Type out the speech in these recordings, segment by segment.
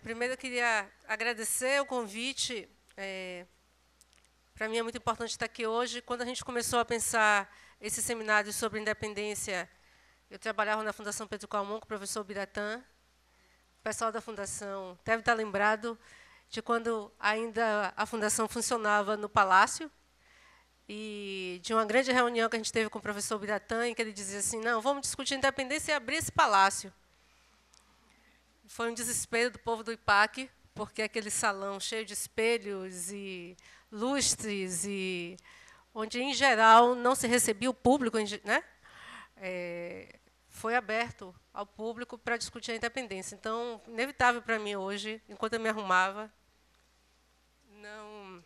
Primeiro, eu queria agradecer o convite. Para mim é muito importante estar aqui hoje. Quando a gente começou a pensar esse seminário sobre independência, eu trabalhava na Fundação Pedro Calmon com o professor Biratã. O pessoal da Fundação deve estar lembrado de quando ainda a Fundação funcionava no Palácio, e de uma grande reunião que a gente teve com o professor Biratã, em que ele dizia assim, não, vamos discutir independência e abrir esse palácio. Foi um desespero do povo do IPAC, porque aquele salão cheio de espelhos e lustres, e onde, em geral, não se recebia o público, né? Foi aberto ao público para discutir a independência. Então, inevitável para mim hoje, enquanto eu me arrumava, não...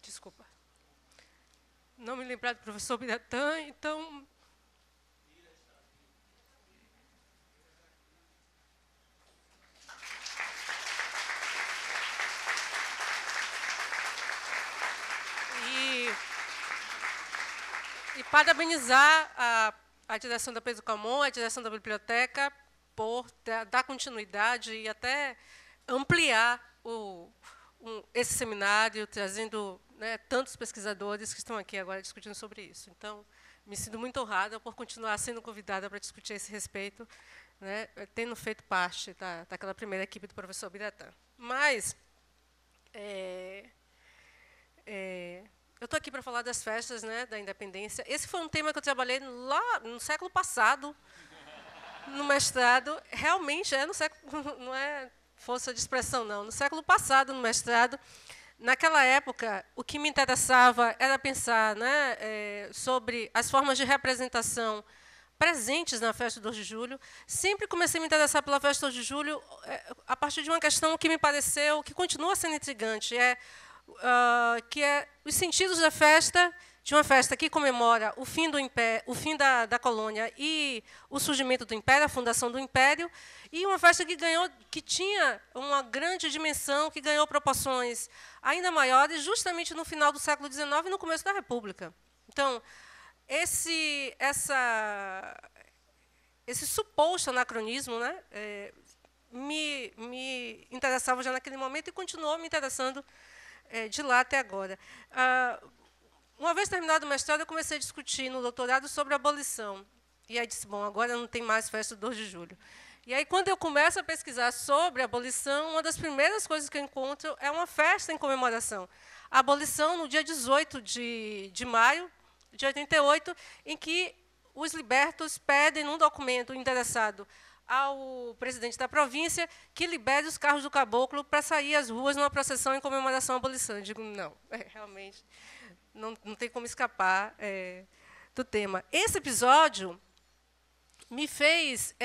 Desculpa. Não me lembrar do professor Biratã, então... E parabenizar a direção da Pedro Calmon, a direção da biblioteca, por dar continuidade e até ampliar esse seminário, trazendo, né, tantos pesquisadores que estão aqui agora discutindo sobre isso. Então, me sinto muito honrada por continuar sendo convidada para discutir a esse respeito, né, tendo feito parte daquela primeira equipe do professor Biratã. Mas eu estou aqui para falar das festas, né, da independência. Esse foi um tema que eu trabalhei lá no século passado, no mestrado. Realmente, no século, não é força de expressão, não. No século passado, no mestrado, naquela época, o que me interessava era pensar, né, sobre as formas de representação presentes na festa do 2 de julho. Sempre comecei a me interessar pela festa do 2 de julho a partir de uma questão que me pareceu, que continua sendo intrigante, que é os sentidos da festa, de uma festa que comemora o fim do império, o fim da colônia e o surgimento do império, a fundação do império, e uma festa que tinha uma grande dimensão, que ganhou proporções ainda maiores, justamente no final do século XIX e no começo da República. Então, esse suposto anacronismo, né, me interessava já naquele momento e continuou me interessando de lá até agora. Uma vez terminado o mestrado, eu comecei a discutir no doutorado sobre a abolição. E aí disse, bom, agora não tem mais festa do 2 de julho. E aí, quando eu começo a pesquisar sobre a abolição, uma das primeiras coisas que eu encontro é uma festa em comemoração. A abolição, no dia 18 de maio de 88, em que os libertos pedem, num documento endereçado ao presidente da província, que libere os carros do caboclo para sair às ruas numa procissão em comemoração à abolição. Eu digo, não, realmente, não tem como escapar do tema. Esse episódio me fez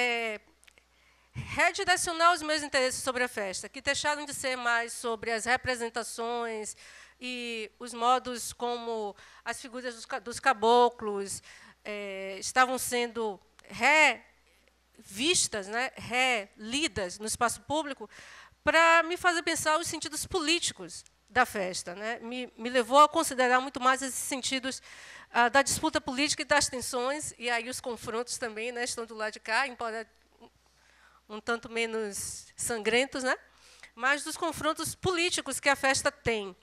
redirecionar os meus interesses sobre a festa, que deixaram de ser mais sobre as representações e os modos como as figuras dos caboclos estavam sendo revistas, né, relidas no espaço público, para me fazer pensar os sentidos políticos da festa, né? Me levou a considerar muito mais esses sentidos da disputa política e das tensões, e aí os confrontos também, né, estão do lado de cá, embora um tanto menos sangrentos, né, mas dos confrontos políticos que a festa tem.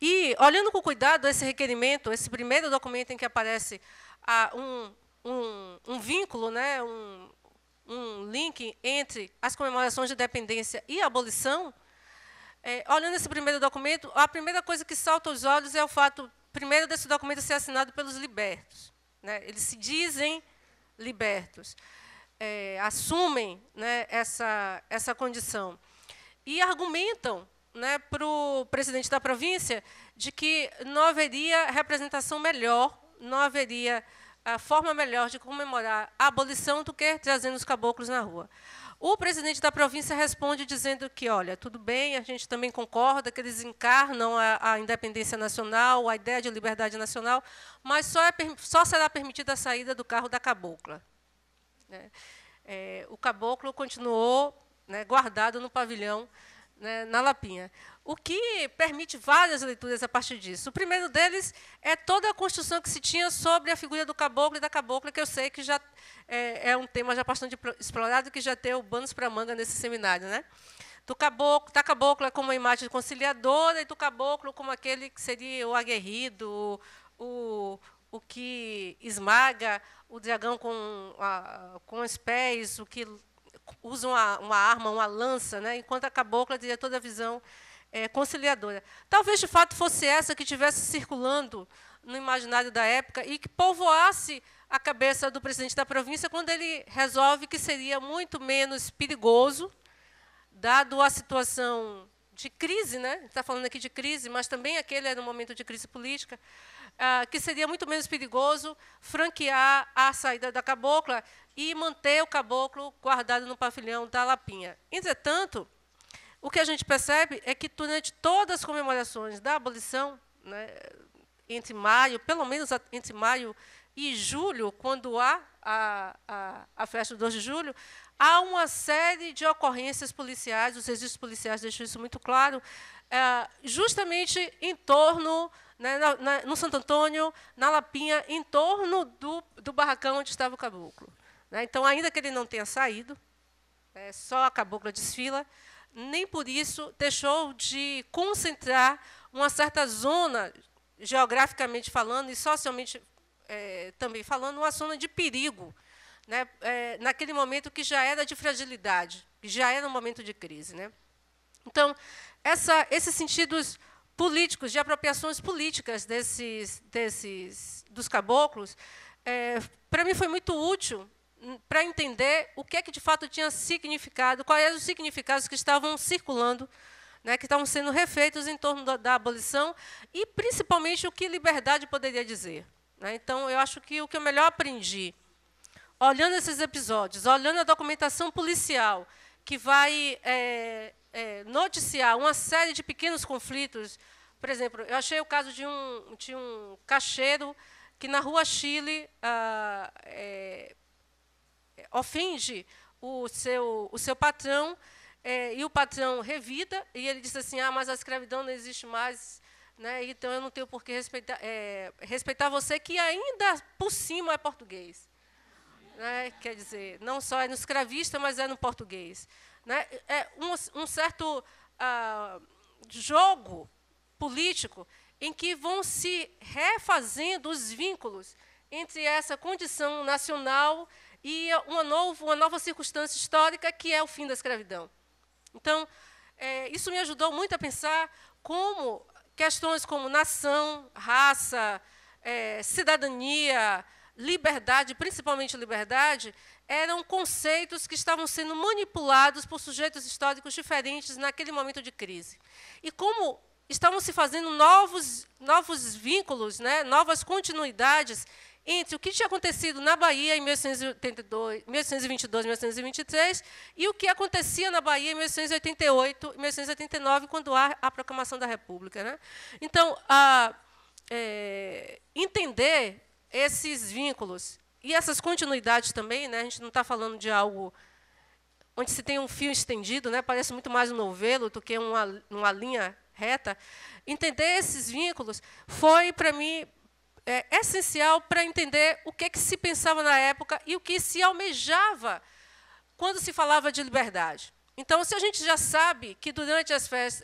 E, olhando com cuidado esse requerimento, esse primeiro documento em que aparece um vínculo, né, um link entre as comemorações de independência e a abolição, olhando esse primeiro documento, a primeira coisa que salta aos olhos é o fato, primeiro, desse documento ser assinado pelos libertos, né? Eles se dizem libertos, assumem, né, essa condição. E argumentam, né, para o presidente da província de que não haveria representação melhor, não haveria a forma melhor de comemorar a abolição do que trazendo os caboclos na rua. O presidente da província responde dizendo que, olha, tudo bem, a gente também concorda que eles encarnam a independência nacional, a ideia de liberdade nacional, mas só será permitida a saída do carro da cabocla. O caboclo continuou, né, guardado no pavilhão, né, na Lapinha. O que permite várias leituras a partir disso. O primeiro deles é toda a construção que se tinha sobre a figura do caboclo e da cabocla, que eu sei que já é um tema já bastante explorado, que já deu banos para manga nesse seminário, né? Da cabocla como uma imagem conciliadora e do caboclo como aquele que seria o aguerrido, o que esmaga o dragão com os pés, o que usa uma arma, uma lança, né? Enquanto a cabocla teria toda a visão conciliadora. Talvez, de fato, fosse essa que estivesse circulando no imaginário da época e que povoasse a cabeça do presidente da província quando ele resolve que seria muito menos perigoso, dado a situação de crise, né? Está falando aqui de crise, mas também aquele era um momento de crise política, que seria muito menos perigoso franquear a saída da cabocla e manter o caboclo guardado no pavilhão da Lapinha. Entretanto, o que a gente percebe é que, durante todas as comemorações da abolição, né, entre maio, pelo menos entre maio e julho, quando há a festa do 2 de julho, há uma série de ocorrências policiais, os registros policiais deixam isso muito claro, justamente em torno, né, no Santo Antônio, na Lapinha, em torno do barracão onde estava o caboclo. Né? Então, ainda que ele não tenha saído, só a cabocla desfila, nem por isso deixou de concentrar uma certa zona, geograficamente falando e socialmente também falando, uma zona de perigo, né, naquele momento que já era de fragilidade, que já era um momento de crise. Né? Então, esses sentidos políticos, de apropriações políticas dos caboclos, para mim foi muito útil para entender o que é que, de fato, tinha significado, quais eram os significados que estavam circulando, né, que estavam sendo refeitos em torno da abolição, e, principalmente, o que liberdade poderia dizer. Né? Então, eu acho que o que eu melhor aprendi, olhando esses episódios, olhando a documentação policial, que vai noticiar uma série de pequenos conflitos. Por exemplo, eu achei o caso de um caixeiro que, na Rua Chile, ofende o seu patrão, e o patrão revida, e ele diz assim, mas a escravidão não existe mais, né, então eu não tenho por que respeitar você, que ainda por cima é português. Né, quer dizer, não só é no escravista, mas é no português. Né, é um certo jogo político em que vão se refazendo os vínculos entre essa condição nacional e uma nova circunstância histórica, que é o fim da escravidão. Então, isso me ajudou muito a pensar como questões como nação, raça, cidadania, liberdade, principalmente liberdade, eram conceitos que estavam sendo manipulados por sujeitos históricos diferentes naquele momento de crise. E como estavam se fazendo novos vínculos, né, novas continuidades entre o que tinha acontecido na Bahia em 1822, 1823, e o que acontecia na Bahia em 1888 e 1889, quando há a proclamação da República. Né? Então, entender esses vínculos e essas continuidades também, né, a gente não está falando de algo onde se tem um fio estendido, né, parece muito mais um novelo do que uma linha reta. Entender esses vínculos foi, para mim, essencial para entender o que se pensava na época e o que se almejava quando se falava de liberdade. Então, se a gente já sabe que durante as festas,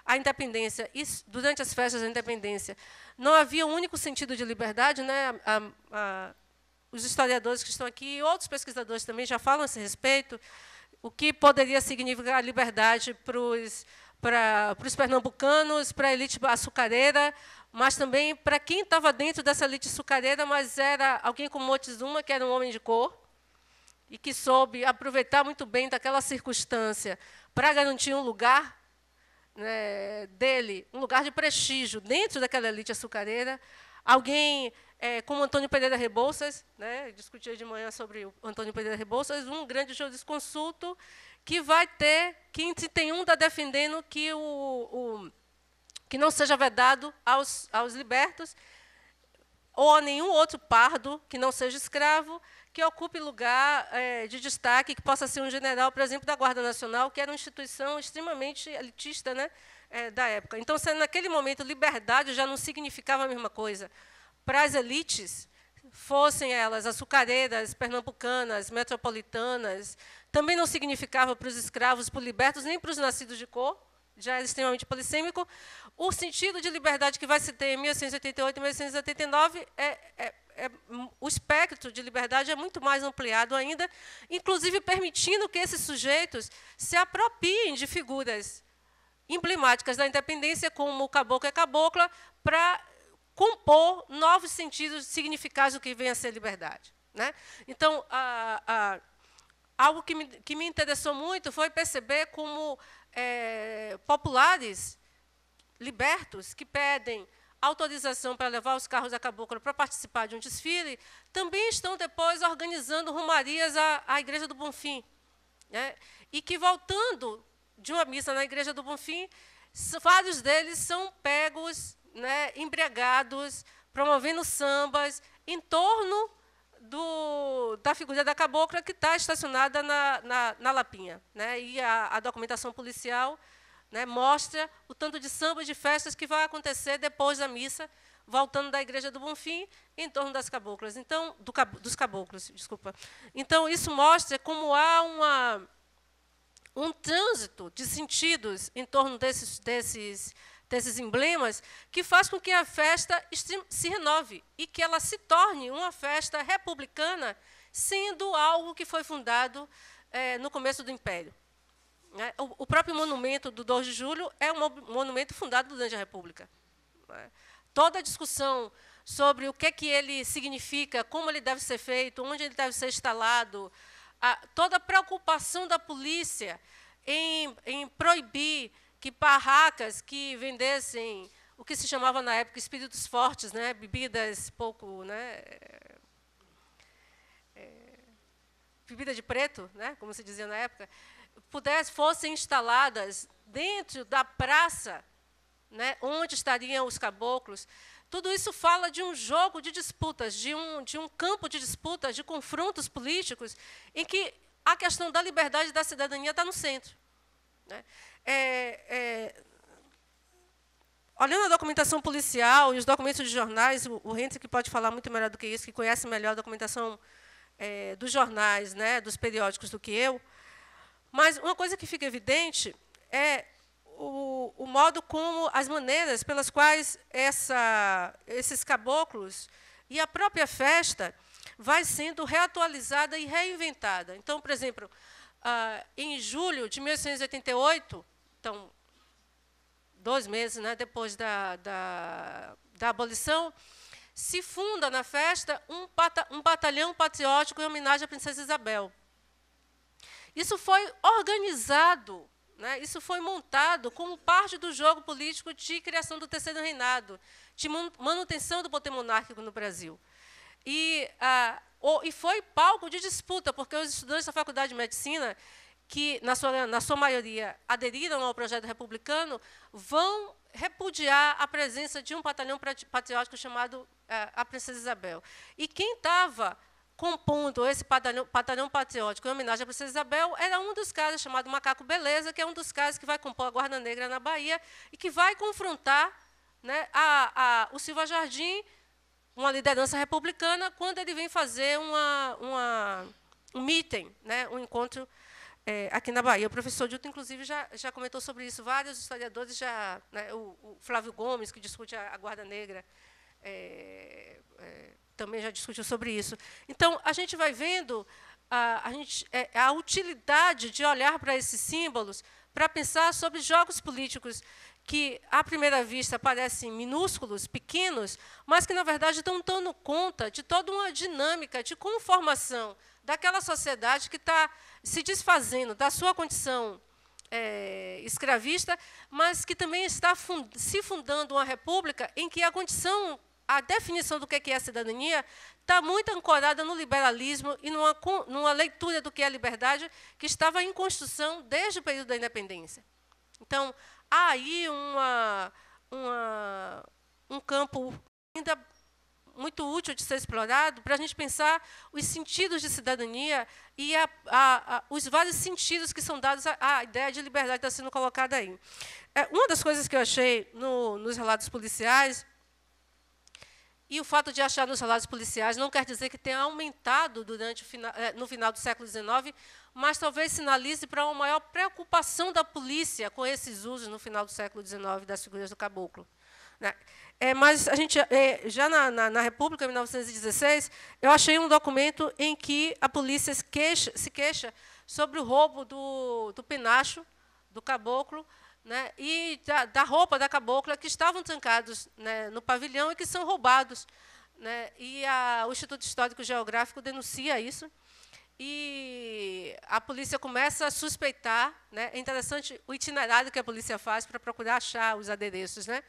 a independência, durante as festas da independência, não havia um único sentido de liberdade, né? Os historiadores que estão aqui e outros pesquisadores também já falam a esse respeito, o que poderia significar liberdade para os pernambucanos, para a elite açucareira, mas também para quem estava dentro dessa elite açucareira, mas era alguém como Moctezuma, que era um homem de cor, e que soube aproveitar muito bem daquela circunstância para garantir um lugar, né, dele, um lugar de prestígio dentro daquela elite açucareira, alguém como Antônio Pereira Rebouças, né, discutia de manhã sobre o Antônio Pereira Rebouças, um grande jurisconsulto que vai ter, que em 31 está defendendo que, que não seja vedado aos libertos ou a nenhum outro pardo que não seja escravo, que ocupe lugar de destaque, que possa ser um general, por exemplo, da Guarda Nacional, que era uma instituição extremamente elitista, né, da época. Então, se naquele momento liberdade já não significava a mesma coisa para as elites, fossem elas açucareiras, pernambucanas, metropolitanas, também não significava para os escravos, para os libertos, nem para os nascidos de cor, já era extremamente polissêmico. O sentido de liberdade que vai se ter em 1888 e 1889 o espectro de liberdade é muito mais ampliado ainda, inclusive permitindo que esses sujeitos se apropriem de figuras emblemáticas da independência, como o caboclo e a cabocla, para compor novos sentidos, significados do que vem a ser liberdade, né? Então, algo que me interessou muito foi perceber como populares libertos que pedem autorização para levar os carros da cabocla para participar de um desfile, também estão depois organizando romarias à Igreja do Bonfim, né? E que, voltando de uma missa na Igreja do Bonfim, vários deles são pegos, né, embriagados, promovendo sambas em torno da figura da cabocla que está estacionada na Lapinha, né? E a documentação policial, né, mostra o tanto de sambas, de festas que vai acontecer depois da missa, voltando da Igreja do Bonfim, em torno das caboclas. Então, dos caboclos, desculpa. Então, isso mostra como há um trânsito de sentidos em torno desses emblemas, que faz com que a festa se renove e que ela se torne uma festa republicana, sendo algo que foi fundado no começo do Império. O próprio monumento do 2 de julho é um monumento fundado durante a República. Toda a discussão sobre o que ele significa, como ele deve ser feito, onde ele deve ser instalado, toda a preocupação da polícia em proibir que barracas que vendessem o que se chamava na época espíritos fortes, né, bebidas pouco, né, bebida de preto, né, como se dizia na época, fossem instaladas dentro da praça, né, onde estariam os caboclos. Tudo isso fala de um jogo de disputas, de um campo de disputas, de confrontos políticos, em que a questão da liberdade e da cidadania está no centro, né? Olhando a documentação policial e os documentos de jornais, o Renzi, que pode falar muito melhor do que isso, que conhece melhor a documentação dos jornais, né, dos periódicos do que eu, mas uma coisa que fica evidente é o modo como, as maneiras pelas quais esses caboclos e a própria festa vai sendo reatualizada e reinventada. Então, por exemplo, em julho de 1888, então, 2 meses, né, depois da abolição, se funda na festa um batalhão patriótico em homenagem à Princesa Isabel. Isso foi organizado, né, isso foi montado como parte do jogo político de criação do Terceiro Reinado, de manutenção do poder monárquico no Brasil. E foi palco de disputa, porque os estudantes da Faculdade de Medicina, que, na sua maioria, aderiram ao projeto republicano, vão repudiar a presença de um batalhão patriótico chamado a Princesa Isabel. E quem estava compondo esse batalhão patriótico em homenagem à Princesa Isabel era um dos caras chamado Macaco Beleza, que é um dos caras que vai compor a Guarda Negra na Bahia e que vai confrontar, né, o Silva Jardim, uma liderança republicana, quando ele vem fazer um meeting, né, um encontro aqui na Bahia. O professor Dilton, inclusive, já comentou sobre isso. Vários historiadores né, o Flávio Gomes, que discute a Guarda Negra, também já discutiu sobre isso. Então, a gente vai vendo a utilidade de olhar para esses símbolos para pensar sobre jogos políticos que, à primeira vista, parecem minúsculos, pequenos, mas que, na verdade, estão dando conta de toda uma dinâmica de conformação daquela sociedade que está se desfazendo da sua condição escravista, mas que também está se fundando uma república em que a condição a definição do que é cidadania está muito ancorada no liberalismo e numa leitura do que é liberdade que estava em construção desde o período da independência. Então, há aí um campo ainda muito útil de ser explorado para a gente pensar os sentidos de cidadania e os vários sentidos que são dados à ideia de liberdade que está sendo colocada aí. Uma das coisas que eu achei nos relatos policiais, e o fato de achar nos relatos policiais não quer dizer que tenha aumentado no final do século XIX, mas talvez sinalize para uma maior preocupação da polícia com esses usos no final do século XIX das figuras do caboclo. Mas a gente, já na República, em 1916, eu achei um documento em que a polícia se queixa sobre o roubo do penacho do caboclo, né, e da roupa da cabocla, que estavam trancados, né, no pavilhão e que são roubados. Né, e o Instituto Histórico Geográfico denuncia isso. E a polícia começa a suspeitar. Né, é interessante o itinerário que a polícia faz para procurar achar os adereços. Né,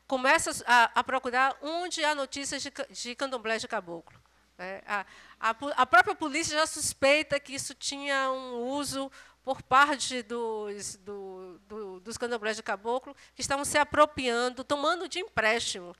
começa a procurar onde há notícias de candomblé de caboclo. A própria polícia já suspeita que isso tinha um uso por parte dos candomblés de caboclo, que estavam se apropriando, tomando de empréstimo.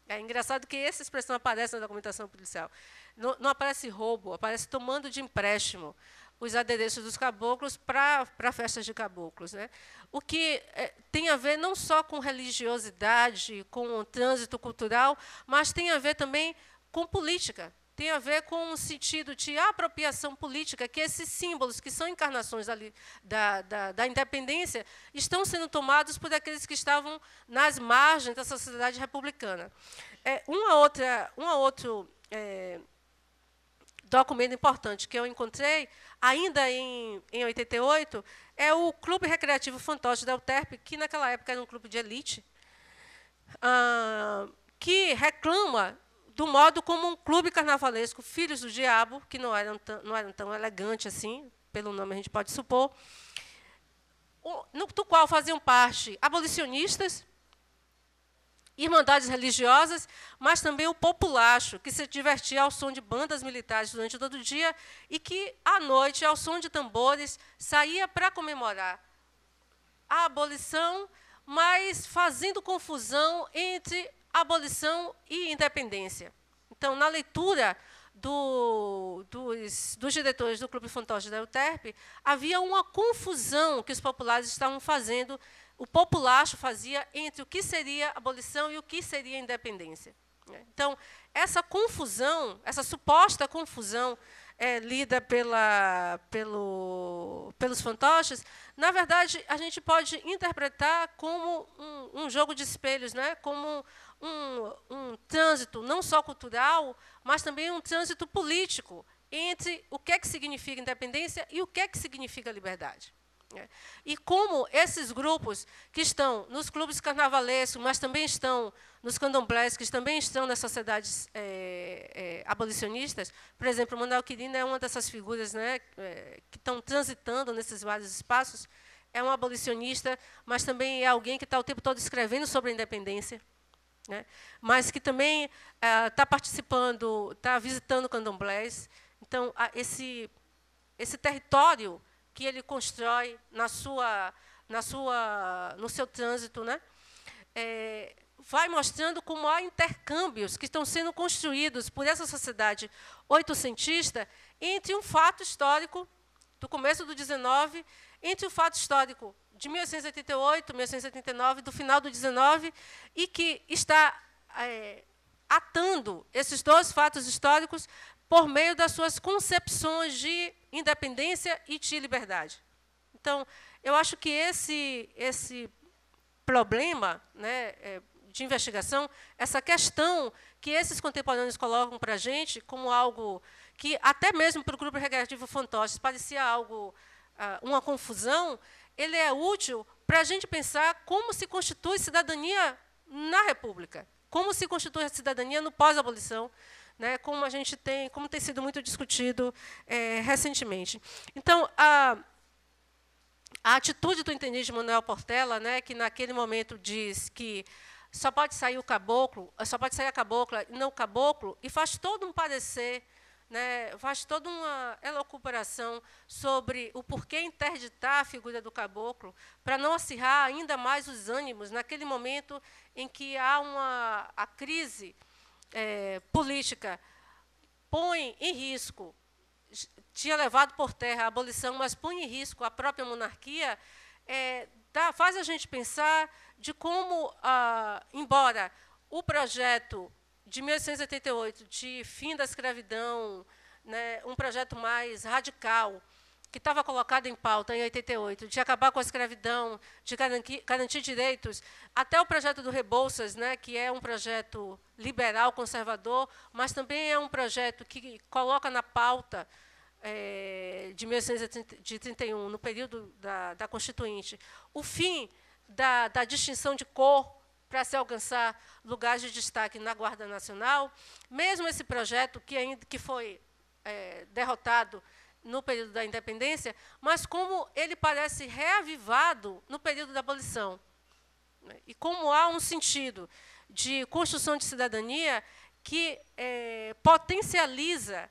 É engraçado que essa expressão aparece na documentação policial. Não aparece roubo, aparece tomando de empréstimo os adereços dos caboclos para festas de caboclos. Né? O que tem a ver não só com religiosidade, com o trânsito cultural, mas tem a ver também com política. Tem a ver com um sentido de apropriação política, que esses símbolos, que são encarnações da independência, estão sendo tomados por aqueles que estavam nas margens da sociedade republicana. Um outro documento importante que eu encontrei, ainda em 88, é o Clube Recreativo Fantoche da UTERP, que, naquela época, era um clube de elite, que reclama do modo como um clube carnavalesco, Filhos do Diabo, que não eram tão elegantes assim, pelo nome a gente pode supor, do qual faziam parte abolicionistas, irmandades religiosas, mas também o populacho, que se divertia ao som de bandas militares durante todo o dia e que, à noite, ao som de tambores, saía para comemorar a abolição, mas fazendo confusão entre abolição e independência. Então, na leitura dos diretores do Clube Fantoche da UTERP, havia uma confusão que os populares estavam fazendo, o populacho fazia entre o que seria abolição e o que seria independência. Então, essa confusão, essa suposta confusão lida pelos fantoches, na verdade, a gente pode interpretar como um jogo de espelhos, né? Como um trânsito não só cultural, mas também um trânsito político entre o que significa independência e o que significa liberdade. E como esses grupos que estão nos clubes carnavalescos, mas também estão nos candomblés, que também estão nas sociedades abolicionistas, por exemplo, o Manuel Quirino é uma dessas figuras, né, que estão transitando nesses vários espaços, é um abolicionista, mas também é alguém que está o tempo todo escrevendo sobre a independência, né, mas que também está participando, está visitando candomblés. Então, esse território que ele constrói no seu trânsito, né, vai mostrando como há intercâmbios que estão sendo construídos por essa sociedade oitocentista entre um fato histórico do começo do 19, entre o fato histórico de 1888, 1889, do final do 19, e que está atando esses dois fatos históricos por meio das suas concepções de independência e de liberdade. Então, eu acho que esse problema, né, de investigação, essa questão que esses contemporâneos colocam para a gente como algo que, até mesmo para o Grupo Recreativo Fantoches, parecia algo, uma confusão, ele é útil para a gente pensar como se constitui cidadania na República, como se constitui a cidadania no pós-abolição, né, como tem sido muito discutido recentemente. Então, a atitude do intendente Manuel Portela, né, que naquele momento diz que só pode sair o caboclo, só pode sair a cabocla e não o caboclo, e faz todo um parecer, né, faz toda uma elucubração sobre o porquê interditar a figura do caboclo, para não acirrar ainda mais os ânimos naquele momento em que há a crise política põe em risco, tinha levado por terra a abolição, mas põe em risco a própria monarquia, faz a gente pensar de como, embora o projeto de 1888, de fim da escravidão, né, um projeto mais radical, que estava colocado em pauta em 88, de acabar com a escravidão, de garantir direitos, até o projeto do Rebouças, né, que é um projeto liberal, conservador, mas também é um projeto que coloca na pauta de 1931, no período da Constituinte, o fim da distinção de cor para se alcançar lugares de destaque na Guarda Nacional. Mesmo esse projeto, que foi derrotado no período da independência, mas como ele parece reavivado no período da abolição. E como há um sentido de construção de cidadania que potencializa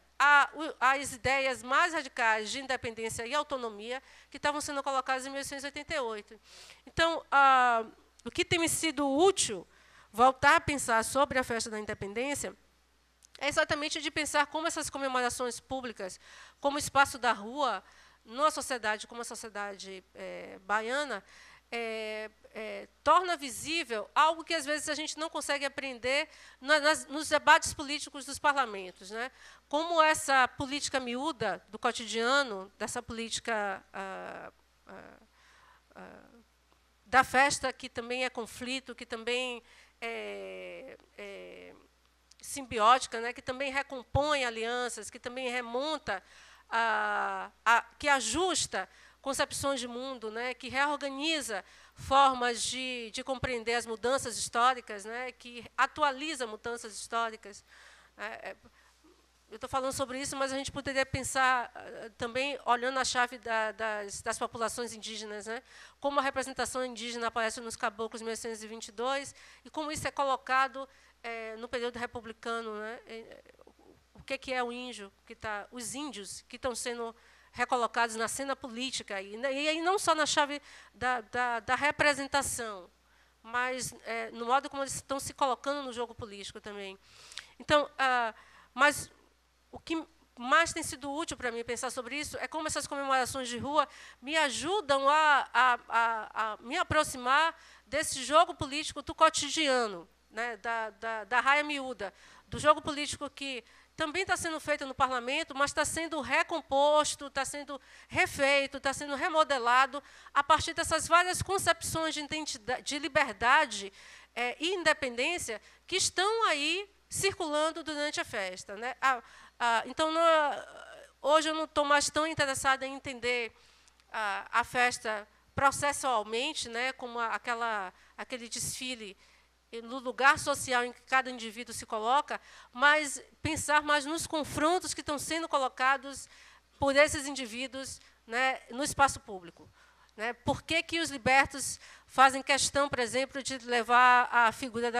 as ideias mais radicais de independência e autonomia que estavam sendo colocadas em 1888. Então, o que tem me sido útil voltar a pensar sobre a festa da independência é exatamente de pensar como essas comemorações públicas, como o espaço da rua, numa sociedade como a sociedade baiana, torna visível algo que, às vezes, a gente não consegue aprender nos debates políticos dos parlamentos, né? Como essa política miúda do cotidiano, dessa política da festa, que também é conflito, que também é simbiótica, né, que também recompõe alianças, que também remonta, que ajusta concepções de mundo, né, que reorganiza formas de compreender as mudanças históricas, né, que atualiza mudanças históricas. Eu estou falando sobre isso, mas a gente poderia pensar também, olhando a chave das populações indígenas, né, como a representação indígena aparece nos Caboclos de 1822 e como isso é colocado no período republicano, né, o que é o índio, os índios que estão sendo recolocados na cena política, e aí não só na chave da representação, mas no modo como eles estão se colocando no jogo político também. Então, mas o que mais tem sido útil para mim pensar sobre isso é como essas comemorações de rua me ajudam a me aproximar desse jogo político do cotidiano, né, da raia miúda, do jogo político que também está sendo feito no parlamento, mas está sendo recomposto, está sendo refeito, está sendo remodelado a partir dessas várias concepções de liberdade e independência que estão aí circulando durante a festa, né? Então, hoje eu não estou mais tão interessada em entender a festa processualmente, né, como aquele desfile no lugar social em que cada indivíduo se coloca, mas pensar mais nos confrontos que estão sendo colocados por esses indivíduos, né, no espaço público. Né? Por que os libertos fazem questão, por exemplo, de levar a figura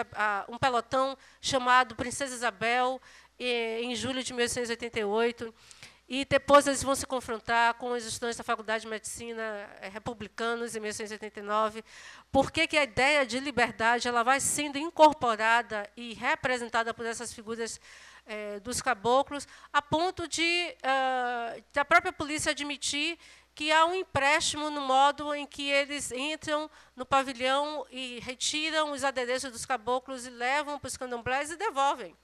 um pelotão chamado Princesa Isabel, em julho de 1888, e depois eles vão se confrontar com os estudantes da Faculdade de Medicina republicanos, em 1889. Por que a ideia de liberdade ela vai sendo incorporada e representada por essas figuras dos caboclos, a ponto da própria polícia admitir que há um empréstimo no modo em que eles entram no pavilhão e retiram os adereços dos caboclos e levam para os candomblés e devolvem.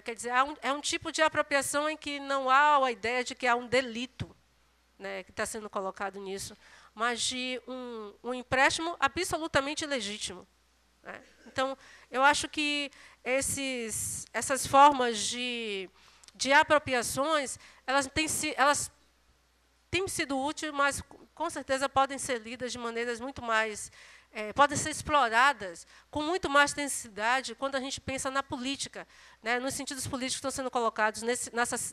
Quer dizer, é um tipo de apropriação em que não há a ideia de que há um delito, né, que está sendo colocado nisso, mas de um empréstimo absolutamente legítimo. Né? Então, eu acho que essas formas de apropriações, elas têm sido úteis, mas, com certeza, podem ser lidas de maneiras muito mais... podem ser exploradas com muito mais intensidade quando a gente pensa na política, né, nos sentidos políticos que estão sendo colocados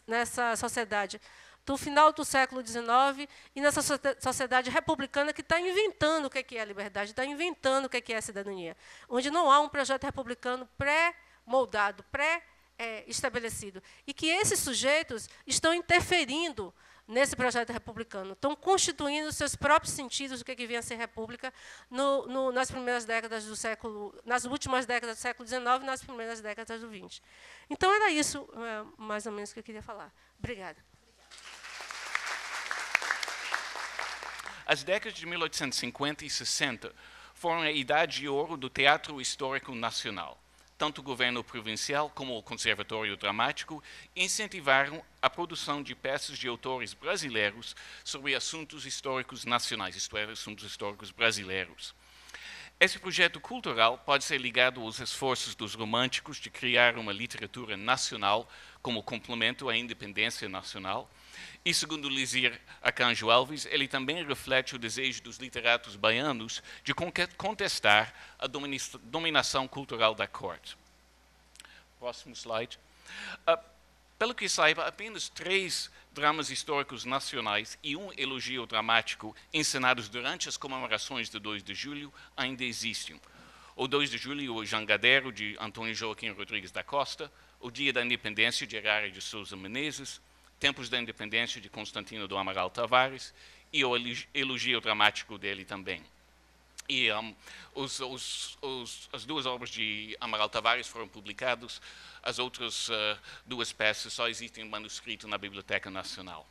nessa sociedade do final do século XIX e nessa sociedade republicana que está inventando o que é a liberdade, está inventando o que é a cidadania, onde não há um projeto republicano pré-moldado, pré-estabelecido, e que esses sujeitos estão interferindo nesse projeto republicano, estão constituindo seus próprios sentidos do que vem a ser república nas primeiras décadas do século, nas últimas décadas do século XIX e nas primeiras décadas do XX. Então, era isso, mais ou menos, que eu queria falar. Obrigada. As décadas de 1850 e 60 foram a idade de ouro do teatro histórico nacional. Tanto o governo provincial como o Conservatório Dramático incentivaram a produção de peças de autores brasileiros sobre assuntos históricos nacionais, isto é, assuntos históricos brasileiros. Esse projeto cultural pode ser ligado aos esforços dos românticos de criar uma literatura nacional como complemento à independência nacional. E, segundo Lízir Arcanjo Alves, ele também reflete o desejo dos literatos baianos de contestar a dominação cultural da corte. Próximo slide. Pelo que saiba, apenas 3 dramas históricos nacionais e um elogio dramático encenados durante as comemorações de 2 de julho ainda existem. O 2 de julho, o Jangadeiro, de Antônio Joaquim Rodrigues da Costa, o Dia da Independência, de Herrera de Sousa Menezes, Tempos da Independência, de Constantino do Amaral Tavares, e o elogio dramático dele também. E as 2 obras de Amaral Tavares foram publicadas, as outras 2 peças só existem em manuscrito na Biblioteca Nacional.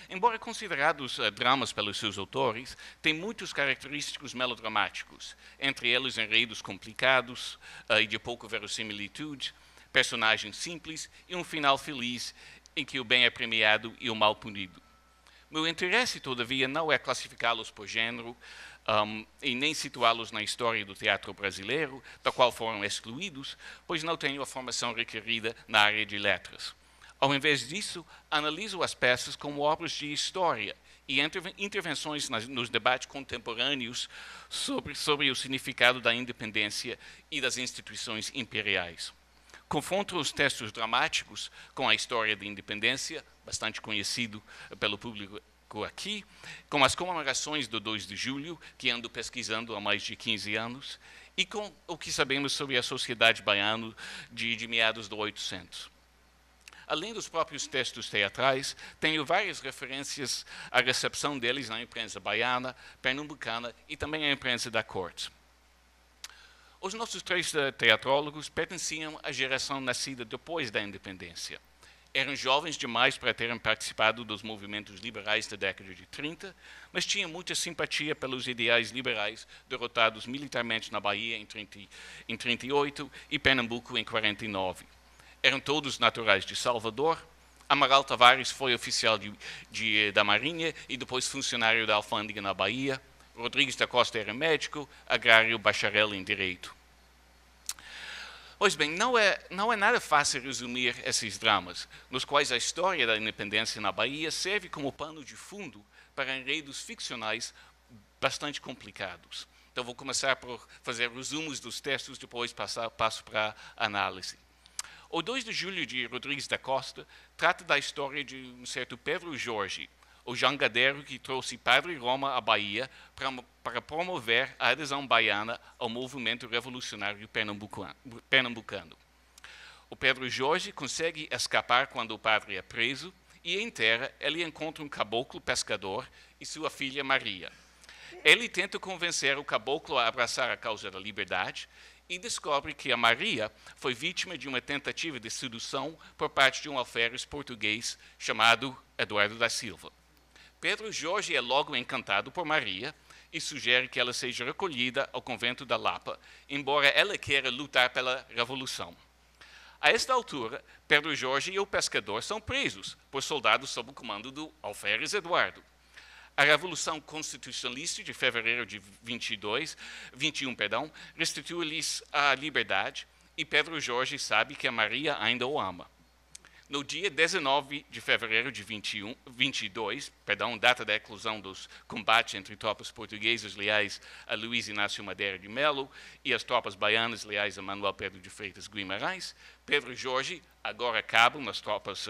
Embora considerados dramas pelos seus autores, têm muitos característicos melodramáticos, entre eles enredos complicados e de pouca verossimilitude, personagens simples e um final feliz em que o bem é premiado e o mal punido. Meu interesse, todavia, não é classificá-los por gênero e nem situá-los na história do teatro brasileiro, da qual foram excluídos, pois não tenho a formação requerida na área de letras. Ao invés disso, analiso as peças como obras de história e intervenções nos debates contemporâneos sobre o significado da independência e das instituições imperiais. Confronto os textos dramáticos com a história da independência, bastante conhecido pelo público aqui, com as comemorações do 2 de julho, que ando pesquisando há mais de 15 anos, e com o que sabemos sobre a sociedade baiana de meados do 800. Além dos próprios textos teatrais, tenho várias referências à recepção deles na imprensa baiana, pernambucana e também à imprensa da corte. Os nossos 3 teatrólogos pertenciam à geração nascida depois da independência. Eram jovens demais para terem participado dos movimentos liberais da década de 30, mas tinham muita simpatia pelos ideais liberais derrotados militarmente na Bahia em 38 e Pernambuco em 49. Eram todos naturais de Salvador. Amaral Tavares foi oficial da Marinha e depois funcionário da alfândega na Bahia. Rodrigues da Costa era médico, agrário, bacharel em Direito. Pois bem, não é nada fácil resumir esses dramas, nos quais a história da independência na Bahia serve como pano de fundo para enredos ficcionais bastante complicados. Então, vou começar por fazer resumos dos textos, depois passo para a análise. O 2 de julho de Rodrigues da Costa trata da história de um certo Pedro Jorge, o jangadeiro que trouxe Padre Roma à Bahia para promover a adesão baiana ao movimento revolucionário pernambucano. O Pedro Jorge consegue escapar quando o padre é preso e, em terra, ele encontra um caboclo pescador e sua filha Maria. Ele tenta convencer o caboclo a abraçar a causa da liberdade e descobre que a Maria foi vítima de uma tentativa de sedução por parte de um alferes português chamado Eduardo da Silva. Pedro Jorge é logo encantado por Maria e sugere que ela seja recolhida ao convento da Lapa, embora ela queira lutar pela revolução. A esta altura, Pedro Jorge e o pescador são presos por soldados sob o comando do alferes Eduardo. A Revolução Constitucionalista de fevereiro de 21, restitui-lhes a liberdade e Pedro Jorge sabe que a Maria ainda o ama. No dia 19 de fevereiro de 22, data da eclosão dos combates entre tropas portuguesas leais a Luís Inácio Madeira de Melo e as tropas baianas leais a Manuel Pedro de Freitas Guimarães, Pedro Jorge, agora cabo nas tropas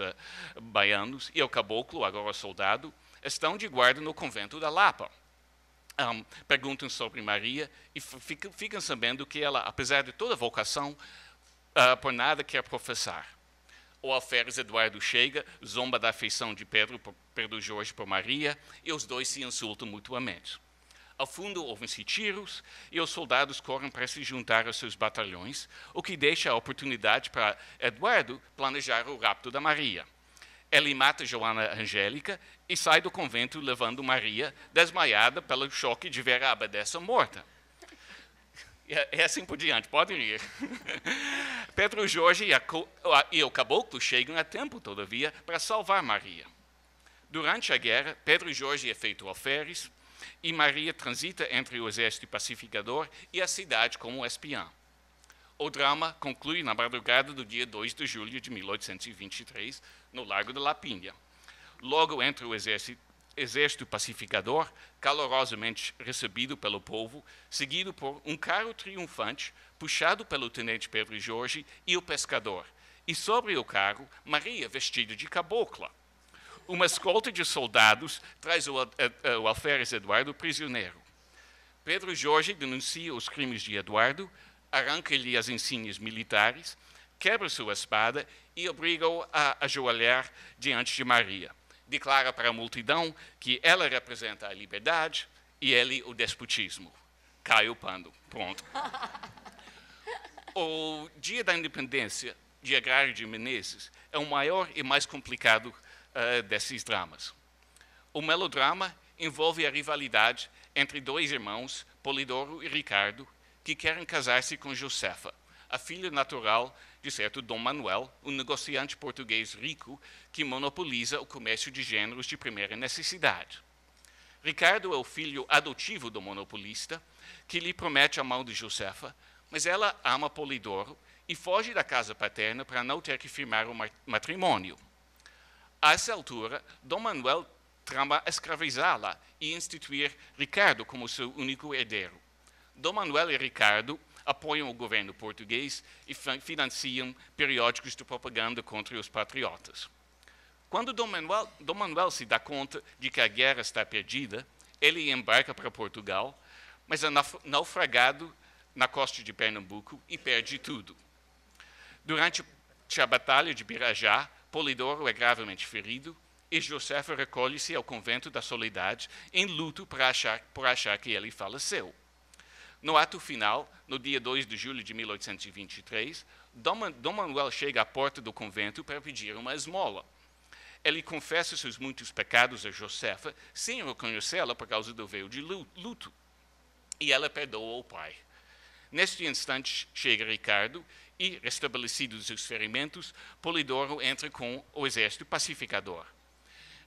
baianas, e o caboclo, agora soldado, estão de guarda no convento da Lapa. Perguntam sobre Maria e ficam sabendo que ela, apesar de toda vocação, por nada quer professar. O alferes Eduardo chega, zomba da afeição de Pedro Jorge por Maria, e os dois se insultam mutuamente. Ao fundo, ouvem-se tiros, e os soldados correm para se juntar aos seus batalhões, o que deixa a oportunidade para Eduardo planejar o rapto da Maria. Ele mata Joana Angélica e sai do convento levando Maria, desmaiada pelo choque de ver a abadesa morta. E assim por diante, podem ir. Pedro Jorge e o caboclo chegam a tempo, todavia, para salvar Maria. Durante a guerra, Pedro Jorge é feito alferes e Maria transita entre o exército pacificador e a cidade como espiã. O drama conclui na madrugada do dia 2 de julho de 1823, no Largo da Lapinha. Logo entra o exército pacificador, calorosamente recebido pelo povo, seguido por um carro triunfante, puxado pelo tenente Pedro Jorge e o pescador, e sobre o carro, Maria vestida de cabocla. Uma escolta de soldados traz o alferes Eduardo prisioneiro. Pedro Jorge denuncia os crimes de Eduardo, arranca-lhe as insígnias militares, quebra sua espada e obriga-o a ajoelhar diante de Maria. Declara para a multidão que ela representa a liberdade e ele o despotismo. Cai o pano. Pronto. O Dia da Independência de Agrário de Menezes é o maior e mais complicado desses dramas. O melodrama envolve a rivalidade entre dois irmãos, Polidoro e Ricardo, que querem casar-se com Josefa, a filha natural de certo Dom Manuel, um negociante português rico que monopoliza o comércio de gêneros de primeira necessidade. Ricardo é o filho adotivo do monopolista, que lhe promete a mão de Josefa, mas ela ama Polidoro e foge da casa paterna para não ter que firmar o matrimônio. A essa altura, Dom Manuel trama escravizá-la e instituir Ricardo como seu único herdeiro. Dom Manuel e Ricardo apoiam o governo português e financiam periódicos de propaganda contra os patriotas. Quando Dom Manuel se dá conta de que a guerra está perdida, ele embarca para Portugal, mas é naufragado na costa de Pernambuco e perde tudo. Durante a Batalha de Birajá, Polidoro é gravemente ferido e Josefa recolhe-se ao convento da Soledade em luto por achar que ele faleceu. No ato final, no dia 2 de julho de 1823, Dom Manuel chega à porta do convento para pedir uma esmola. Ele confessa seus muitos pecados a Josefa, sem reconhecê-la por causa do véu de luto. E ela perdoa o pai. Neste instante chega Ricardo e, restabelecidos os ferimentos, Polidoro entra com o exército pacificador.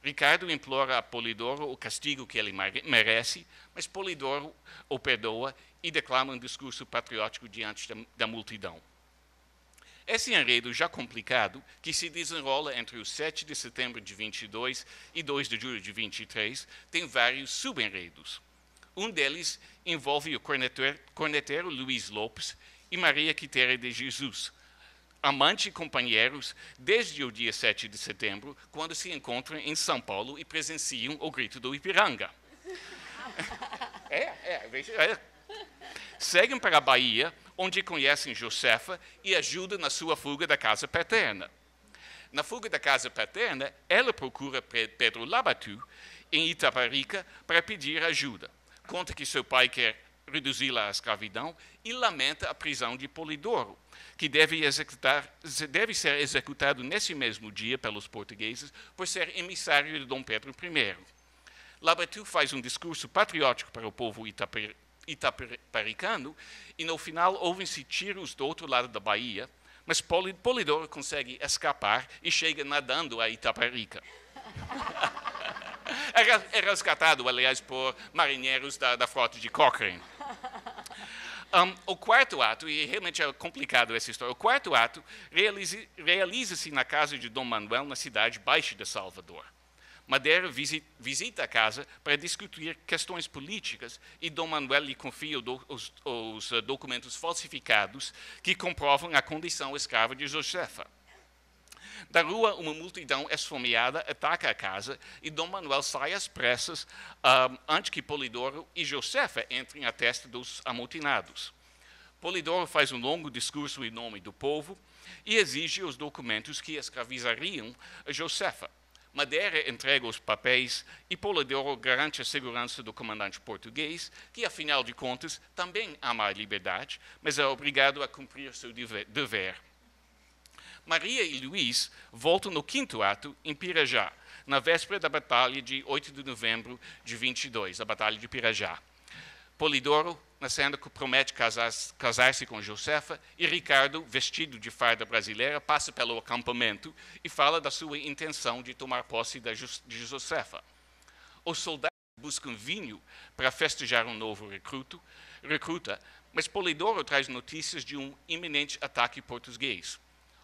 Ricardo implora a Polidoro o castigo que ele merece, mas Polidoro o perdoa e declama um discurso patriótico diante da multidão. Esse enredo já complicado, que se desenrola entre o 7 de setembro de 22 e 2 de julho de 23, tem vários subenredos. Um deles envolve o corneteiro Luís Lopes e Maria Quitéria de Jesus, amante e companheiros desde o dia 7 de setembro, quando se encontram em São Paulo e presenciam o grito do Ipiranga. Seguem para a Bahia, onde conhecem Josefa e ajudam na sua fuga da casa paterna. Na fuga da casa paterna, ela procura Pedro Labatut, em Itaparica, para pedir ajuda. Conta que seu pai quer reduzi-la à escravidão e lamenta a prisão de Polidoro, que deve ser executado nesse mesmo dia pelos portugueses por ser emissário de Dom Pedro I. Labatut faz um discurso patriótico para o povo itaparicano e, no final, ouvem-se tiros do outro lado da Bahia, mas Polidoro consegue escapar e chega nadando a Itaparica. É resgatado, aliás, por marinheiros da frota de Cochrane. O quarto ato, e realmente é complicado essa história, o quarto ato realiza-se na casa de Dom Manuel, na cidade baixa de Salvador. Madeira visita a casa para discutir questões políticas e Dom Manuel lhe confia os documentos falsificados que comprovam a condição escrava de Josefa. Da rua, uma multidão esfomeada ataca a casa e Dom Manuel sai às pressas antes que Polidoro e Josefa entrem à testa dos amotinados. Polidoro faz um longo discurso em nome do povo e exige os documentos que escravizariam a Josefa. Madeira entrega os papéis e Polidoro garante a segurança do comandante português, que, afinal de contas, também ama a liberdade, mas é obrigado a cumprir seu dever. Maria e Luís voltam no quinto ato em Pirajá, na véspera da batalha de 8 de novembro de 22, a Batalha de Pirajá. Polidoro, na cena, promete casar-se com Josefa e Ricardo, vestido de farda brasileira, passa pelo acampamento e fala da sua intenção de tomar posse de Josefa. Os soldados buscam vinho para festejar um novo recruta, mas Polidoro traz notícias de um iminente ataque português.